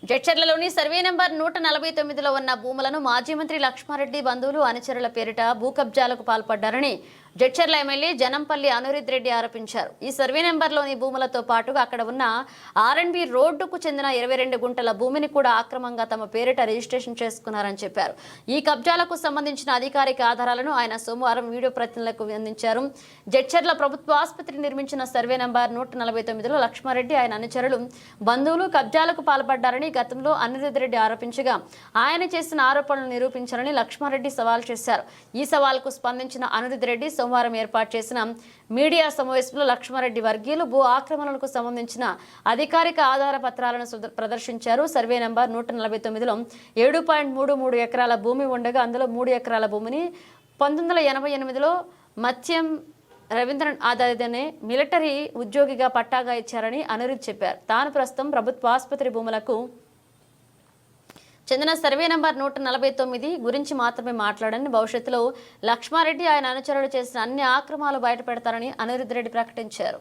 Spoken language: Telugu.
జడ్చర్లలోని సర్వే నెంబర్ 149లో ఉన్న భూములను మాజీ మంత్రి లక్ష్మారెడ్డి బంధువులు అనుచరుల పేరిట భూ కబ్జాలకు పాల్పడ్డారని జడ్చర్ల ఎమ్మెల్యే జనంపల్లి అనురిత్ రెడ్డి ఆరోపించారు. ఈ సర్వే నెంబర్లోని భూములతో పాటుగా అక్కడ ఉన్న ఆర్ఎండ్బి రోడ్డుకు చెందిన 22 గుంటల భూమిని కూడా అక్రమంగా తమ పేరిట రిజిస్ట్రేషన్ చేసుకున్నారని చెప్పారు. ఈ కబ్జాలకు సంబంధించిన అధికారిక ఆధారాలను ఆయన సోమవారం వీడియో ప్రతినిధులకు అందించారు. జడ్చర్ల ప్రభుత్వ ఆసుపత్రి నిర్మించిన సర్వే నెంబర్ 149లో లక్ష్మారెడ్డి ఆయన అనుచరులు బంధువులు కబ్జాలకు పాల్పడ్డారని గతంలో అనురిత్ రెడ్డి ఆరోపించగా ఆయన చేసిన ఆరోపణలు నిరూపించాలని లక్ష్మారెడ్డి సవాల్ చేశారు. ఈ సవాల్కు స్పందించిన అనురిత్ రెడ్డి సోమవారం ఏర్పాటు చేసిన మీడియా సమావేశంలో లక్ష్మారెడ్డి వర్గీయులు భూ ఆక్రమణలకు సంబంధించిన అధికారిక ఆధార పత్రాలను ప్రదర్శించారు. సర్వే నెంబర్ 149లో 7.33 ఎకరాల భూమి ఉండగా అందులో 3 ఎకరాల భూమిని 1988లో మత్స్యం రవీంద్రన్ ఆదాయనే మిలిటరీ ఉద్యోగిగా పట్టాగా ఇచ్చారని అనురిత్ చెప్పారు. తాను ప్రస్తుతం ప్రభుత్వ ఆసుపత్రి భూములకు చెందిన సర్వే నంబర్ 149 గురించి మాత్రమే మాట్లాడని, భవిష్యత్తులో లక్ష్మారెడ్డి ఆయన అనుచరులు చేసిన అన్ని ఆక్రమాలు బయటపెడతారని అనురిత్ రెడ్డి ప్రకటించారు.